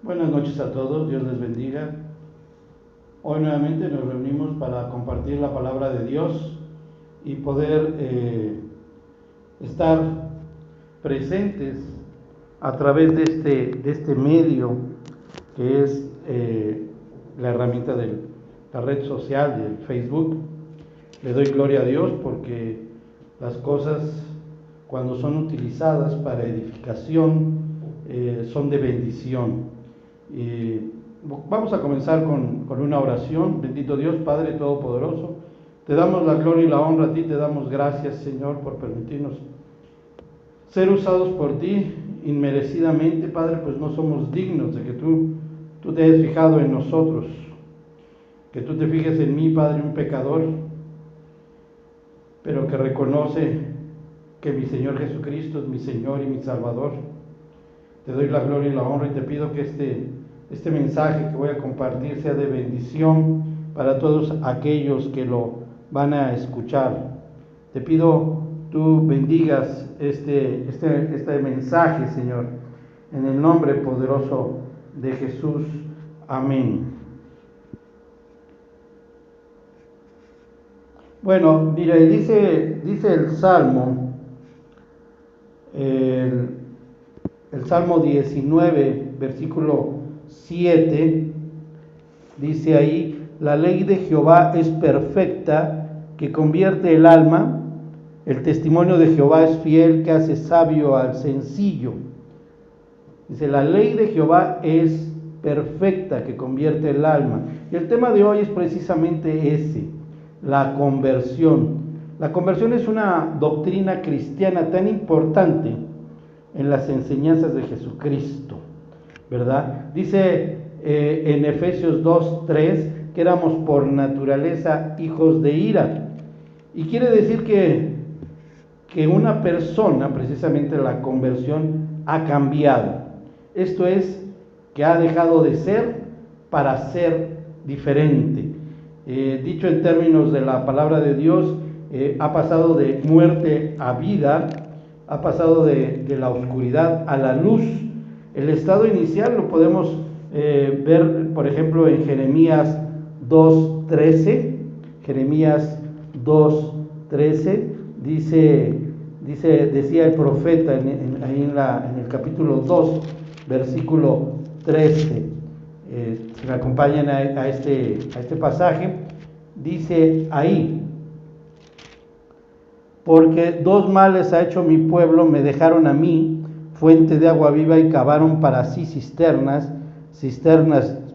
Buenas noches a todos, Dios les bendiga. Hoy nuevamente nos reunimos para compartir la palabra de Dios y poder estar presentes a través de este medio que es la herramienta de la red social del Facebook. Le doy gloria a Dios porque las cosas, cuando son utilizadas para edificación, son de bendición. Vamos a comenzar con una oración. Bendito Dios, Padre Todopoderoso, te damos la gloria y la honra a ti, te damos gracias, Señor, por permitirnos ser usados por ti inmerecidamente, Padre, pues no somos dignos de que tú te hayas fijado en nosotros, que tú te fijes en mí, Padre, un pecador, pero que reconoce que mi Señor Jesucristo es mi Señor y mi Salvador. Te doy la gloria y la honra y te pido que este mensaje que voy a compartir sea de bendición para todos aquellos que lo van a escuchar. Te pido tú bendigas este mensaje, Señor, en el nombre poderoso de Jesús. Amén. Bueno, mire, dice el Salmo, el Salmo 19, versículo 7, dice ahí: la ley de Jehová es perfecta, que convierte el alma. El testimonio de Jehová es fiel, que hace sabio al sencillo. Dice, la ley de Jehová es perfecta, que convierte el alma. Y el tema de hoy es precisamente ese, la conversión. La conversión es una doctrina cristiana tan importante en las enseñanzas de Jesucristo, ¿verdad? Dice en Efesios 2:3 que éramos por naturaleza hijos de ira. Y quiere decir que una persona, precisamente la conversión, ha cambiado. Esto es, que ha dejado de ser para ser diferente. Dicho en términos de la palabra de Dios, ha pasado de muerte a vida, ha pasado de la oscuridad a la luz. El estado inicial lo podemos ver, por ejemplo, en Jeremías 2:13. Jeremías 2:13 decía el profeta ahí en el capítulo 2, versículo 13. Si me acompañan a este pasaje, dice ahí: porque dos males ha hecho mi pueblo, me dejaron a mí fuente de agua viva y cavaron para sí cisternas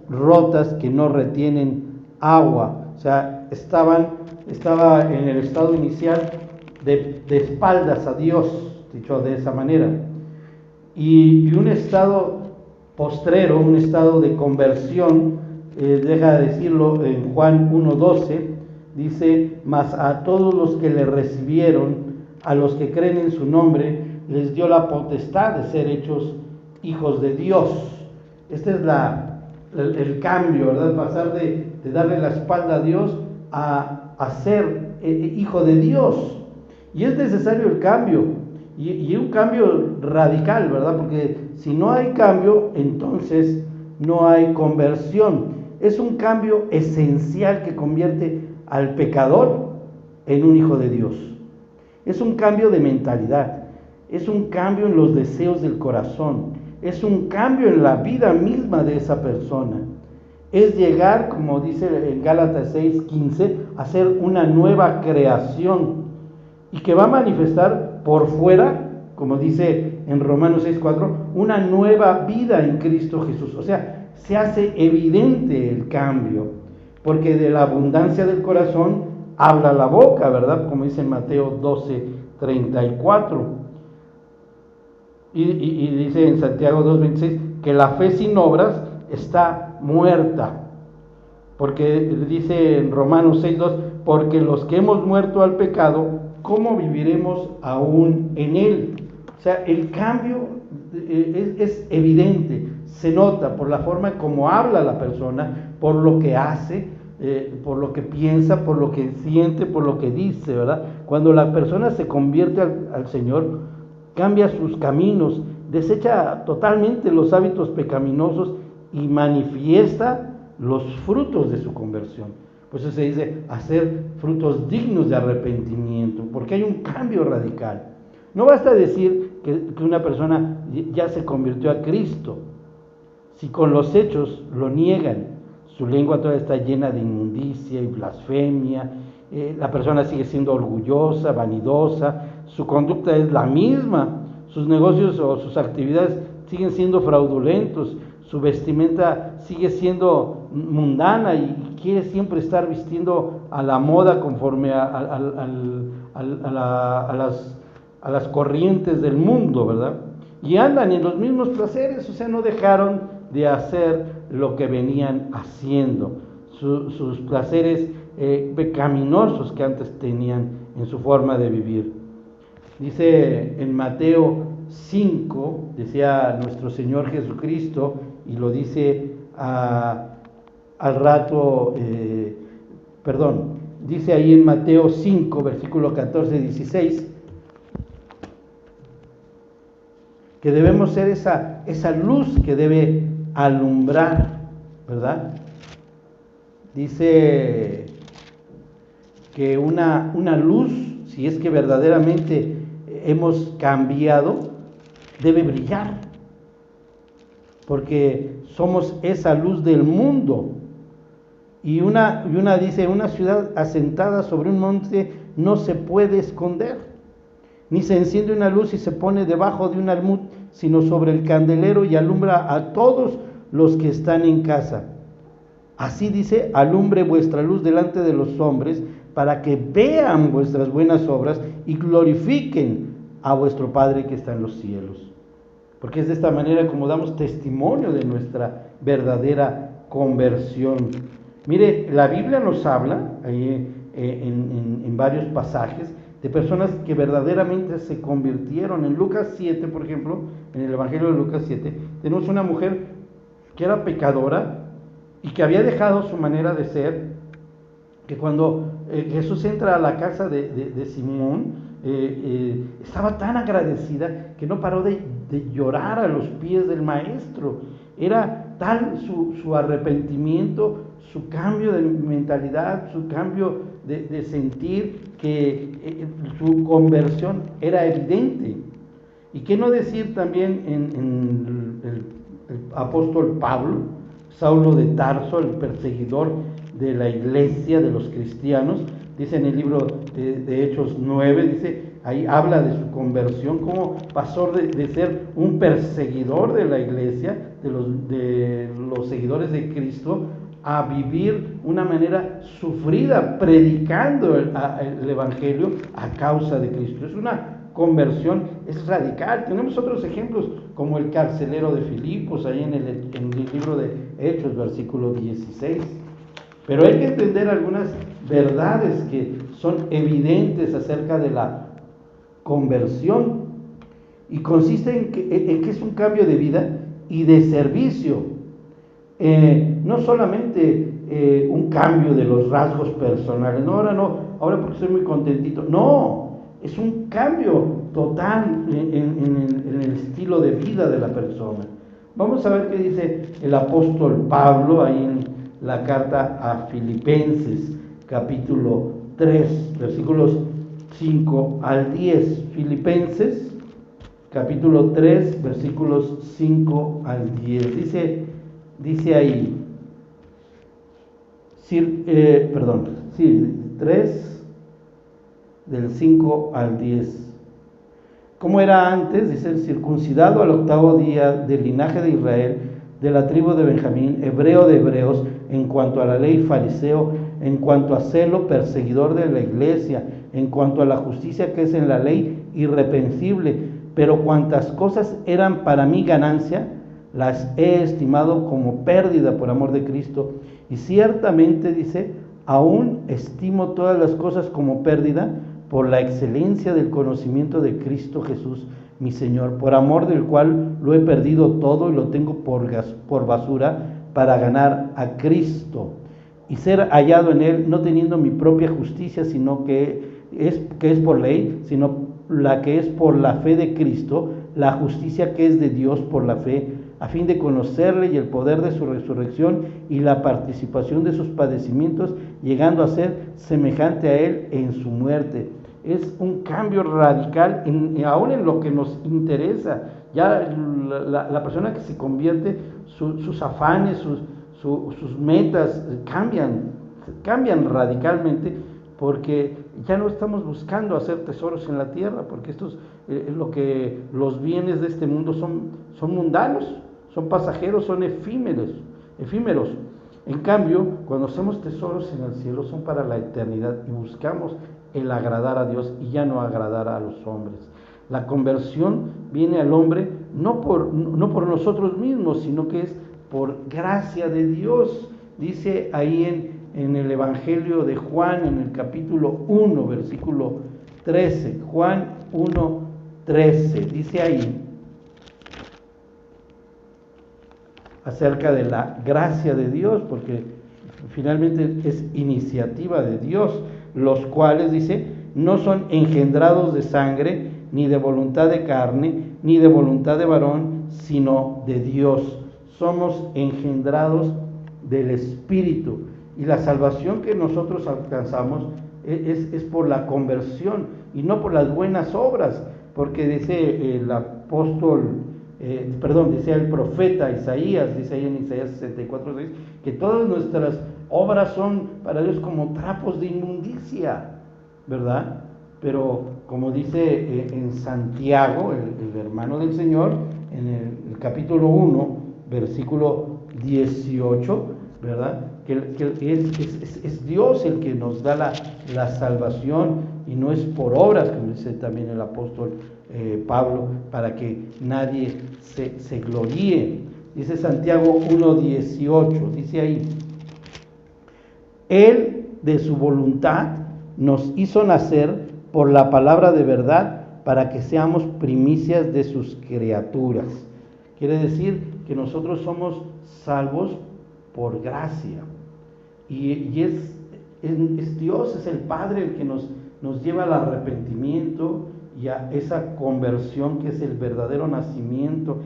rotas que no retienen agua. O sea, estaba en el estado inicial de espaldas a Dios, dicho de esa manera, y un estado postrero, un estado de conversión, deja de decirlo en Juan 1:12, dice: mas a todos los que le recibieron, a los que creen en su nombre, les dio la potestad de ser hechos hijos de Dios. Este es el cambio, ¿verdad? Pasar de darle la espalda a Dios a ser hijo de Dios. Y es necesario el cambio, y un cambio radical, ¿verdad? Porque si no hay cambio, entonces no hay conversión. Es un cambio esencial que convierte al pecador en un hijo de Dios. Es un cambio de mentalidad, es un cambio en los deseos del corazón, es un cambio en la vida misma de esa persona. Es llegar, como dice en Gálatas 6:15, a ser una nueva creación, y que va a manifestar por fuera, como dice en Romanos 6:4, una nueva vida en Cristo Jesús. O sea, se hace evidente el cambio, porque de la abundancia del corazón habla la boca, ¿verdad? Como dice en Mateo 12:34. Y dice en Santiago 2:26 que la fe sin obras está muerta, porque dice en Romanos 6:2, porque los que hemos muerto al pecado, ¿cómo viviremos aún en él? O sea, el cambio es evidente, se nota por la forma como habla la persona, por lo que hace, por lo que piensa, por lo que siente, por lo que dice, ¿verdad? Cuando la persona se convierte al Señor, cambia sus caminos, desecha totalmente los hábitos pecaminosos y manifiesta los frutos de su conversión. Por eso se dice hacer frutos dignos de arrepentimiento, porque hay un cambio radical. No basta decir que una persona ya se convirtió a Cristo, si con los hechos lo niegan. Su lengua toda está llena de inmundicia y blasfemia, la persona sigue siendo orgullosa, vanidosa, su conducta es la misma, sus negocios o sus actividades siguen siendo fraudulentos, su vestimenta sigue siendo mundana y quiere siempre estar vistiendo a la moda conforme a las corrientes del mundo, ¿verdad? Y andan en los mismos placeres, o sea, no dejaron de hacer lo que venían haciendo, sus placeres pecaminosos que antes tenían en su forma de vivir. Dice en Mateo 5, decía nuestro Señor Jesucristo, y lo dice al rato, dice ahí en Mateo 5, versículo 14-16, que debemos ser esa luz que debe alumbrar, ¿verdad? Dice que una luz, si es que verdaderamente hemos cambiado, debe brillar, porque somos esa luz del mundo. Y una dice, una ciudad asentada sobre un monte no se puede esconder, ni se enciende una luz y se pone debajo de un almud, sino sobre el candelero y alumbra a todos los que están en casa. Así dice, alumbre vuestra luz delante de los hombres, para que vean vuestras buenas obras y glorifiquen a vuestro Padre que está en los cielos. Porque es de esta manera como damos testimonio de nuestra verdadera conversión. Mire, la Biblia nos habla ahí, en varios pasajes de personas que verdaderamente se convirtieron. En Lucas 7, por ejemplo, en el Evangelio de Lucas 7, tenemos una mujer que era pecadora y que había dejado su manera de ser, que cuando Jesús entra a la casa de Simón, estaba tan agradecida que no paró de llorar a los pies del maestro. Era tal su arrepentimiento, su cambio de mentalidad, su cambio de sentir, que su conversión era evidente. Y qué no decir también en el apóstol Pablo, Saulo de Tarso, el perseguidor de la iglesia, de los cristianos. Dice en el libro de Hechos 9, dice, ahí habla de su conversión, cómo pasó de ser un perseguidor de la iglesia, de los seguidores de Cristo, a vivir una manera sufrida, predicando el evangelio a causa de Cristo. Es una conversión, es radical. Tenemos otros ejemplos, como el carcelero de Filipos, ahí en el libro de Hechos, versículo 16. Pero hay que entender algunas verdades que son evidentes acerca de la conversión, y consiste en que es un cambio de vida y de servicio. No solamente un cambio de los rasgos personales, ahora porque estoy muy contentito, no, es un cambio total en el estilo de vida de la persona. Vamos a ver qué dice el apóstol Pablo ahí en la carta a Filipenses, capítulo 3, versículos 5 al 10. Filipenses, capítulo 3, versículos 5 al 10. Dice ahí, 3, del 5 al 10. Como era antes, dice, circuncidado al 8º día, del linaje de Israel, de la tribu de Benjamín, hebreo de hebreos, en cuanto a la ley, fariseo, en cuanto a celo, perseguidor de la iglesia, en cuanto a la justicia que es en la ley, irreprensible. Pero cuantas cosas eran para mí ganancia, las he estimado como pérdida por amor de Cristo. Y ciertamente, dice, aún estimo todas las cosas como pérdida por la excelencia del conocimiento de Cristo Jesús, mi Señor, por amor del cual lo he perdido todo y lo tengo por basura para ganar a Cristo y ser hallado en Él, no teniendo mi propia justicia, sino que es por ley, sino la que es por la fe de Cristo, la justicia que es de Dios por la fe, a fin de conocerle y el poder de su resurrección y la participación de sus padecimientos, llegando a ser semejante a él en su muerte. Es un cambio radical, aún en lo que nos interesa. Ya la persona que se convierte, sus afanes, sus metas cambian radicalmente, porque ya no estamos buscando hacer tesoros en la tierra, porque los bienes de este mundo son mundanos, son pasajeros, son efímeros. En cambio, cuando hacemos tesoros en el cielo, son para la eternidad y buscamos el agradar a Dios y ya no agradar a los hombres. La conversión viene al hombre no por nosotros mismos, sino que es por gracia de Dios. Dice ahí en el Evangelio de Juan, en el capítulo 1, versículo 13, Juan 1, 13, dice ahí acerca de la gracia de Dios, porque finalmente es iniciativa de Dios, los cuales, dice, no son engendrados de sangre, ni de voluntad de carne, ni de voluntad de varón, sino de Dios. Somos engendrados del Espíritu, y la salvación que nosotros alcanzamos es por la conversión y no por las buenas obras, porque dice el dice el profeta Isaías, dice ahí en Isaías 64:6, que todas nuestras obras son para Dios como trapos de inmundicia, ¿verdad? Pero como dice en Santiago, el hermano del Señor, en el capítulo 1, versículo 18, ¿verdad? Que es Dios el que nos da la salvación, y no es por obras, como dice también el apóstol Pablo, para que nadie se gloríe. Dice Santiago 1:18, dice ahí: Él de su voluntad nos hizo nacer por la palabra de verdad, para que seamos primicias de sus criaturas. Quiere decir que nosotros somos salvos por gracia, y es Dios, es el Padre el que nos lleva al arrepentimiento y a esa conversión que es el verdadero nacimiento,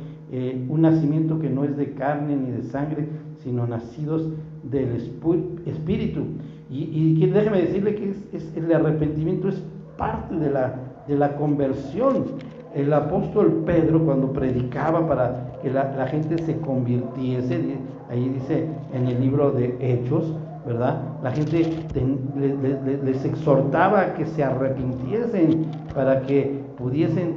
un nacimiento que no es de carne ni de sangre, sino nacidos del Espíritu. Y déjeme decirle que el arrepentimiento es parte de la conversión. El apóstol Pedro, cuando predicaba para que la gente se convirtiese, ahí dice en el libro de Hechos, ¿verdad? La gente les exhortaba a que se arrepintiesen para que pudiesen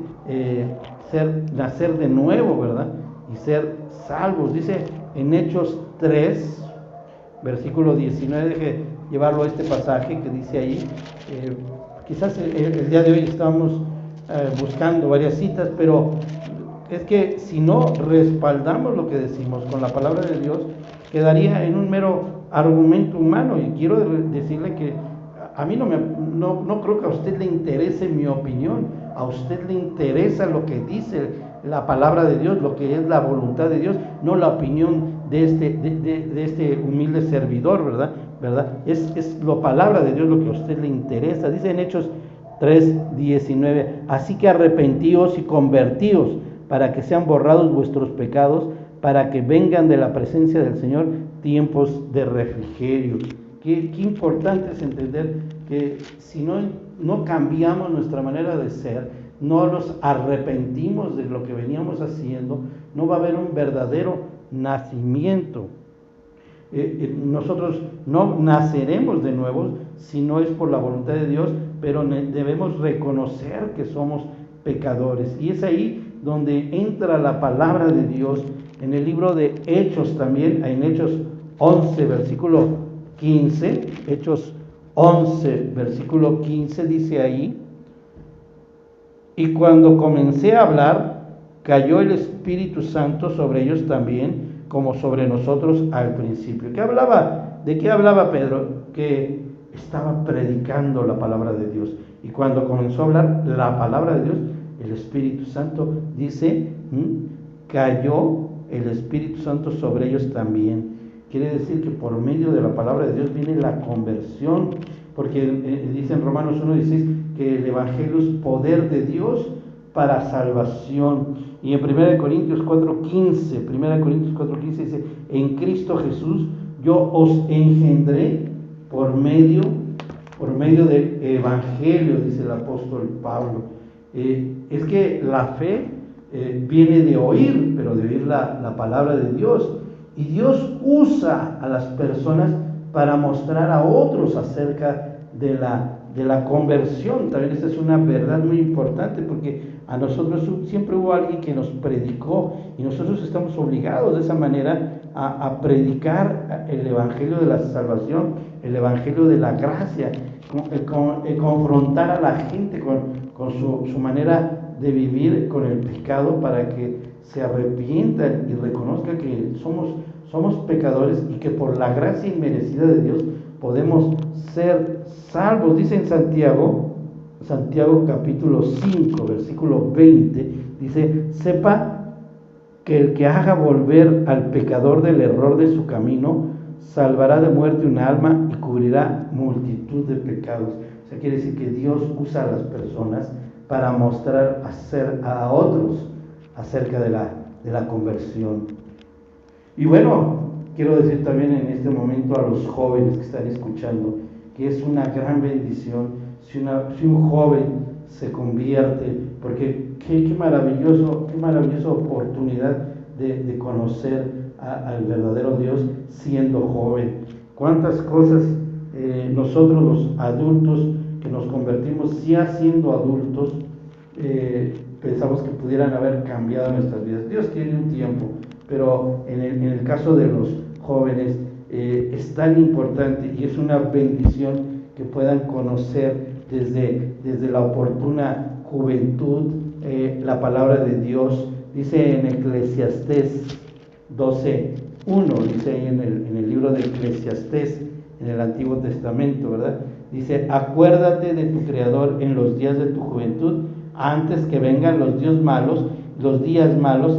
nacer de nuevo, ¿verdad? Y ser salvos. Dice en Hechos 3, versículo 19, deje llevarlo a este pasaje que dice ahí. Quizás el día de hoy estamos buscando varias citas, pero es que si no respaldamos lo que decimos con la palabra de Dios, quedaría en un mero argumento humano. Y quiero decirle que a mí no creo que a usted le interese mi opinión. A usted le interesa lo que dice la palabra de Dios, lo que es la voluntad de Dios, no la opinión de este humilde servidor, ¿verdad? Es la palabra de Dios lo que a usted le interesa. Dice en Hechos 3:19: Así que arrepentíos y convertíos, para que sean borrados vuestros pecados, para que vengan de la presencia del Señor tiempos de refrigerio. Qué importante es entender que si no cambiamos nuestra manera de ser, no nos arrepentimos de lo que veníamos haciendo, no va a haber un verdadero nacimiento. Nosotros no naceremos de nuevo si no es por la voluntad de Dios, pero debemos reconocer que somos pecadores. Y es ahí donde entra la palabra de Dios en el libro de Hechos también, en Hechos 11, versículo 15. Hechos 11, versículo 15 dice ahí: Y cuando comencé a hablar, cayó el Espíritu Santo sobre ellos también, como sobre nosotros al principio. ¿De qué hablaba Pedro? Que estaba predicando la palabra de Dios. Y cuando comenzó a hablar la palabra de Dios, el Espíritu Santo dice, cayó el Espíritu Santo sobre ellos también. Quiere decir que por medio de la palabra de Dios viene la conversión, porque dice en Romanos 1:16 que el Evangelio es poder de Dios para salvación. Y en 1 Corintios 4:15 dice, en Cristo Jesús yo os engendré por medio del Evangelio, dice el apóstol Pablo. Es que la fe viene de oír, pero de oír la palabra de Dios. Y Dios usa a las personas para mostrar a otros acerca de la conversión. También esta es una verdad muy importante, porque a nosotros siempre hubo alguien que nos predicó y nosotros estamos obligados de esa manera a predicar el evangelio de la salvación, el evangelio de la gracia, confrontar a la gente con su manera de vivir con el pecado, para que se arrepientan y reconozcan que somos pecadores y que por la gracia inmerecida de Dios podemos ser salvos. Dice en Santiago capítulo 5, versículo 20, dice, sepa que el que haga volver al pecador del error de su camino, salvará de muerte un alma y cubrirá multitud de pecados. O sea, quiere decir que Dios usa a las personas para mostrar a otros acerca de la conversión. Y bueno, quiero decir también en este momento a los jóvenes que están escuchando, que es una gran bendición si un joven se convierte, porque qué maravillosa oportunidad de conocer al verdadero Dios siendo joven. Cuántas cosas nosotros los adultos que nos convertimos ya siendo adultos, pensamos que pudieran haber cambiado nuestras vidas. Dios tiene un tiempo, pero en el caso de los jóvenes es tan importante y es una bendición que puedan conocer desde la oportuna juventud la palabra de Dios. Dice en Eclesiastés 12:1, dice ahí en el libro de Eclesiastés, en el Antiguo Testamento, ¿verdad? Dice, acuérdate de tu Creador en los días de tu juventud, antes que vengan los días malos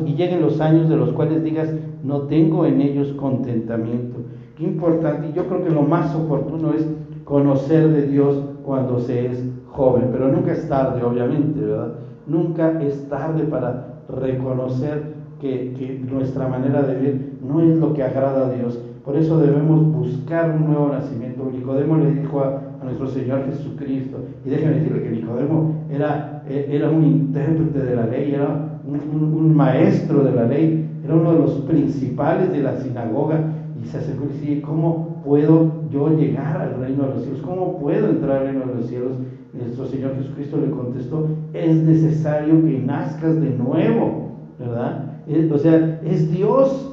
y lleguen los años de los cuales digas, no tengo en ellos contentamiento. Qué importante, y yo creo que lo más oportuno es conocer de Dios cuando se es joven, pero nunca es tarde, obviamente, ¿verdad? Nunca es tarde para reconocer que nuestra manera de vivir no es lo que agrada a Dios. Por eso debemos buscar un nuevo nacimiento. Nicodemo le dijo a nuestro Señor Jesucristo, y déjenme decirle que Nicodemo era un intérprete de la ley, era un maestro de la ley, era uno de los principales de la sinagoga, y se acercó y decía, ¿cómo puedo yo llegar al reino de los cielos? ¿Cómo puedo entrar al reino de los cielos? Nuestro Señor Jesucristo le contestó, es necesario que nazcas de nuevo, ¿verdad? O sea, es Dios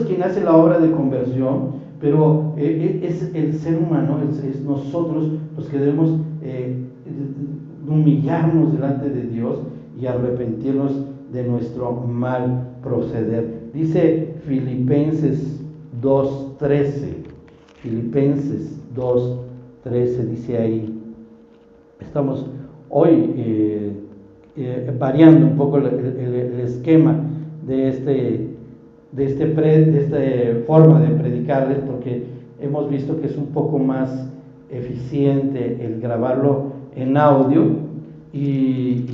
quien hace la obra de conversión, pero es el ser humano, es nosotros los que debemos humillarnos delante de Dios y arrepentirnos de nuestro mal proceder. Dice Filipenses 2:13, Filipenses 2:13 dice ahí. Estamos hoy variando un poco el esquema de esta forma de predicarles, porque hemos visto que es un poco más eficiente el grabarlo en audio y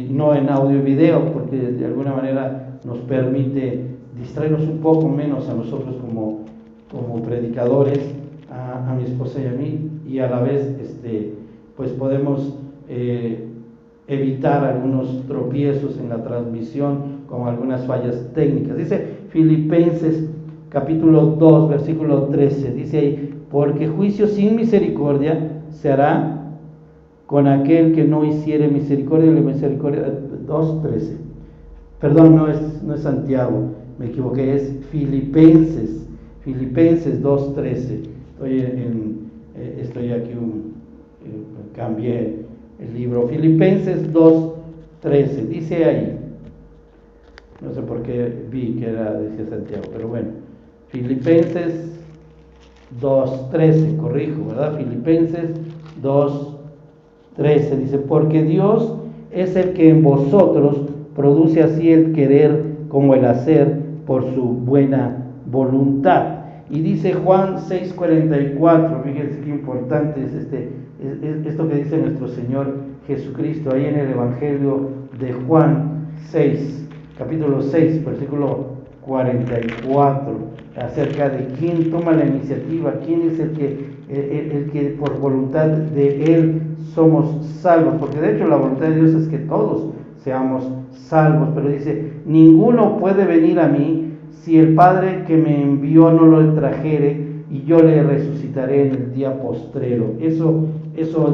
no en audio y video, porque de alguna manera nos permite distraernos un poco menos a nosotros como predicadores, a mi esposa y a mí, y a la vez pues podemos evitar algunos tropiezos en la transmisión, como algunas fallas técnicas. Dice Filipenses capítulo 2 versículo 13, dice ahí, porque juicio sin misericordia se hará con aquel que no hiciere misericordia. 2:13, perdón, no es Santiago, me equivoqué, es Filipenses 2:13. Estoy aquí cambié el libro. Filipenses 2:13 dice ahí, no sé por qué vi que decía Santiago, pero bueno, Filipenses 2:13, corrijo, ¿verdad? Filipenses 2:13 dice, porque Dios es el que en vosotros produce así el querer como el hacer por su buena voluntad. Y dice Juan 6:44, fíjense qué importante es esto que dice nuestro Señor Jesucristo ahí en el Evangelio de Juan 6, capítulo 6, versículo 44, acerca de quién toma la iniciativa, quién es el que por voluntad de Él somos salvos, porque de hecho la voluntad de Dios es que todos seamos salvos, pero dice, ninguno puede venir a mí si el Padre que me envió no lo trajere, y yo le resucitaré en el día postrero. Eso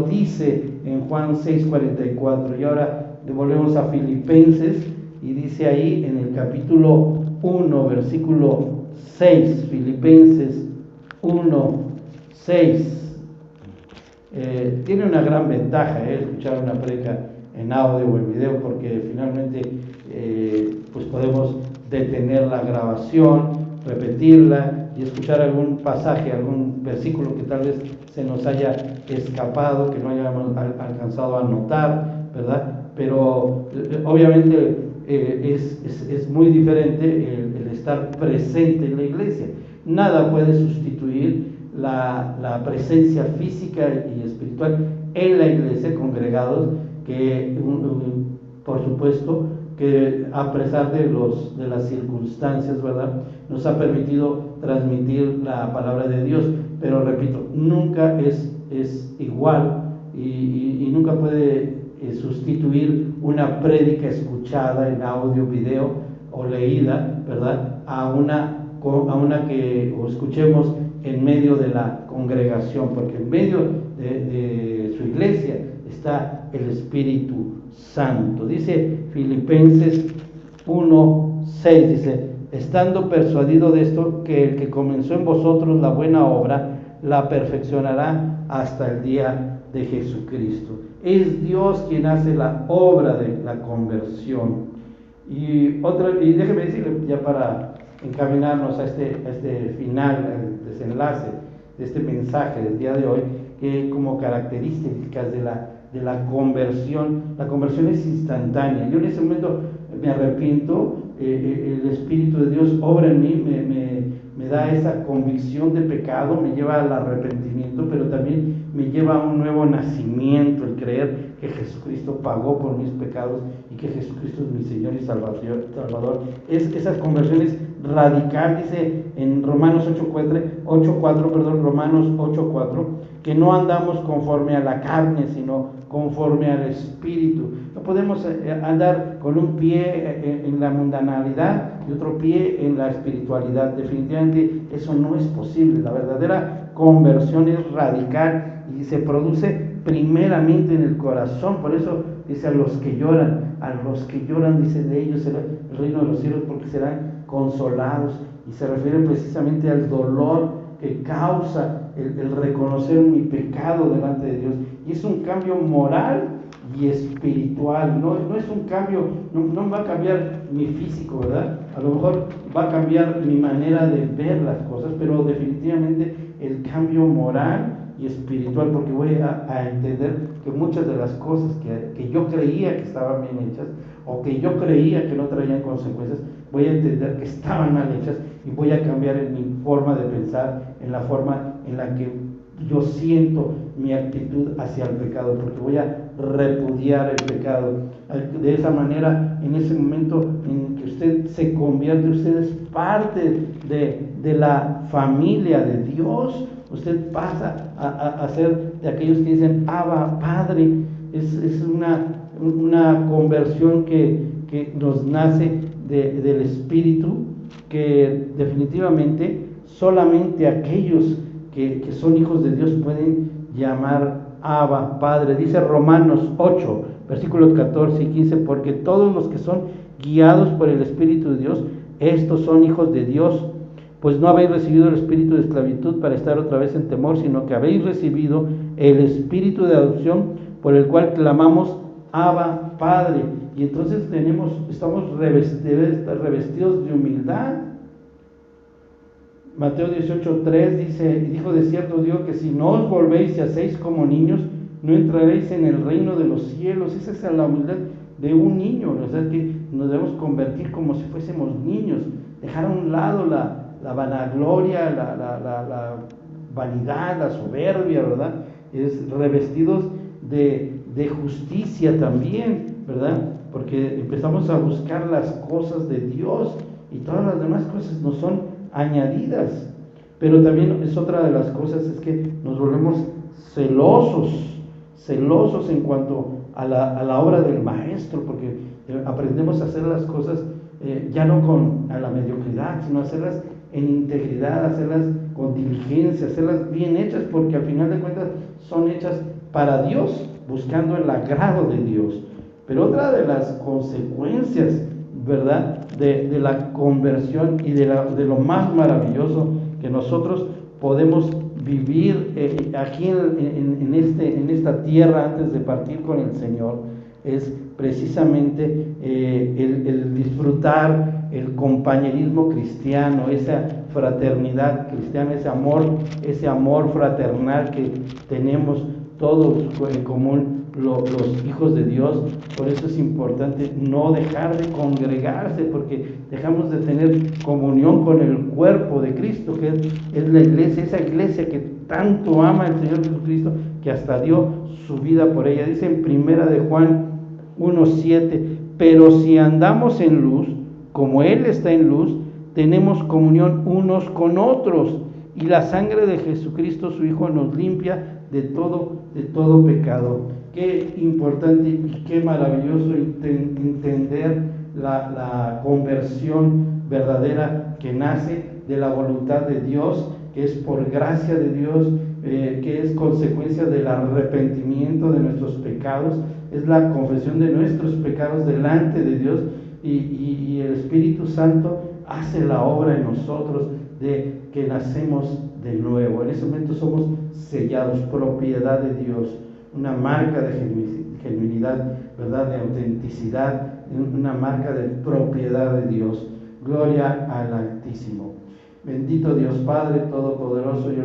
dice en Juan 6:44. Y ahora volvemos a Filipenses, y dice ahí en el capítulo 1, versículo 6, Filipenses 1:6. Tiene una gran ventaja escuchar una predica en audio o en video, porque finalmente pues podemos detener la grabación, repetirla y escuchar algún pasaje, algún versículo que tal vez se nos haya escapado, que no hayamos alcanzado a notar, ¿verdad? Pero obviamente es muy diferente el estar presente en la iglesia. Nada puede sustituir la presencia física y espiritual en la iglesia, congregados, que por supuesto que a pesar de las circunstancias, ¿verdad?, nos ha permitido transmitir la palabra de Dios, pero repito, nunca es igual y nunca puede sustituir una prédica escuchada en audio, video o leída, ¿verdad?, a una que escuchemos en medio de la congregación, porque en medio de su iglesia está el Espíritu Santo. Dice Filipenses 1:6, dice, estando persuadido de esto, que el que comenzó en vosotros la buena obra, la perfeccionará hasta el día de Jesucristo. Es Dios quien hace la obra de la conversión. Y déjeme decirle, ya para encaminarnos a este final, al desenlace de este mensaje del día de hoy, que como características de la conversión es instantánea. Yo en ese momento me arrepiento, el Espíritu de Dios obra en mí, me da esa convicción de pecado, me lleva al arrepentimiento, pero también me lleva a un nuevo nacimiento, el creer que Jesucristo pagó por mis pecados y que Jesucristo es mi Señor y Salvador. Esas conversiones radical, dice en Romanos 8:4, Romanos 8:4, que no andamos conforme a la carne, sino conforme al Espíritu. No podemos andar con un pie en la mundanalidad y otro pie en la espiritualidad. Definitivamente eso no es posible. La verdadera conversión es radical y se produce primeramente en el corazón. Por eso dice a los que lloran, dice, de ellos será el reino de los cielos, porque serán consolados. Y se refiere precisamente al dolor que causa el reconocer mi pecado delante de Dios. Y es un cambio moral y espiritual. No es un cambio, no va a cambiar mi físico, ¿verdad? A lo mejor va a cambiar mi manera de ver las cosas, pero definitivamente el cambio moral y espiritual, porque voy a entender que muchas de las cosas que yo creía que estaban bien hechas, o que yo creía que no traían consecuencias, voy a entender que estaban mal hechas, y voy a cambiar en mi forma de pensar, en la forma en la que yo siento mi actitud hacia el pecado, porque voy a repudiar el pecado. De esa manera, en ese momento en que usted se convierte, usted es parte de la familia de Dios. Usted pasa a ser de aquellos que dicen Abba, Padre. Es una conversión que nos nace del Espíritu, que definitivamente solamente aquellos que son hijos de Dios pueden llamar Abba, Padre. Dice Romanos 8, versículos 14 y 15, porque todos los que son guiados por el Espíritu de Dios, estos son hijos de Dios. Pues no habéis recibido el espíritu de esclavitud para estar otra vez en temor, sino que habéis recibido el espíritu de adopción, por el cual clamamos Abba, Padre. Y entonces estamos revestidos de humildad. Mateo 18:3 dice, y dijo, de cierto os digo que si no os volvéis y hacéis como niños, no entraréis en el reino de los cielos. Esa es la humildad de un niño, o sea, que nos debemos convertir como si fuésemos niños, dejar a un lado la vanagloria, la vanidad, la soberbia, ¿verdad? Es revestidos de justicia también, ¿verdad? porque empezamos a buscar las cosas de Dios y todas las demás cosas nos son añadidas. Pero también es otra de las cosas, es que nos volvemos celosos en cuanto a la obra del maestro, porque aprendemos a hacer las cosas ya no a la mediocridad, sino hacerlas en integridad, hacerlas con diligencia, hacerlas bien hechas, porque al final de cuentas son hechas para Dios, buscando el agrado de Dios. Pero otra de las consecuencias, ¿verdad?, de la conversión y de lo más maravilloso que nosotros podemos vivir aquí en esta tierra antes de partir con el Señor, es precisamente el disfrutar el compañerismo cristiano, esa fraternidad cristiana, ese amor fraternal que tenemos todos en común los hijos de Dios. Por eso es importante no dejar de congregarse, porque dejamos de tener comunión con el cuerpo de Cristo, que es la iglesia, esa iglesia que tanto ama el Señor Jesucristo, que hasta dio su vida por ella. Dice en Primera de Juan 1:7, pero si andamos en luz, como Él está en luz, tenemos comunión unos con otros, y la sangre de Jesucristo, su Hijo, nos limpia de todo pecado. Qué importante y qué maravilloso entender la conversión verdadera que nace de la voluntad de Dios, que es por gracia de Dios, que es consecuencia del arrepentimiento de nuestros pecados, es la confesión de nuestros pecados delante de Dios, y el Espíritu Santo hace la obra en nosotros de que nacemos de nuevo. En ese momento somos sellados, propiedad de Dios, una marca de genuinidad, ¿verdad?, de autenticidad, una marca de propiedad de Dios. Gloria al Altísimo. Bendito Dios Padre Todopoderoso, yo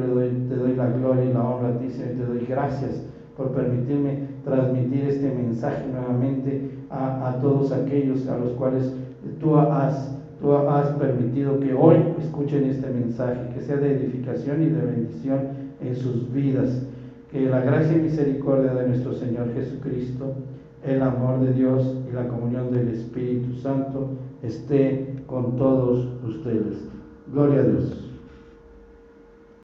te doy la gloria y la honra a ti, Señor, y te doy gracias por permitirme transmitir este mensaje nuevamente a todos aquellos a los cuales tú has permitido que hoy escuchen este mensaje, que sea de edificación y de bendición en sus vidas. Que la gracia y misericordia de nuestro Señor Jesucristo, el amor de Dios y la comunión del Espíritu Santo esté con todos ustedes. Gloria a Dios.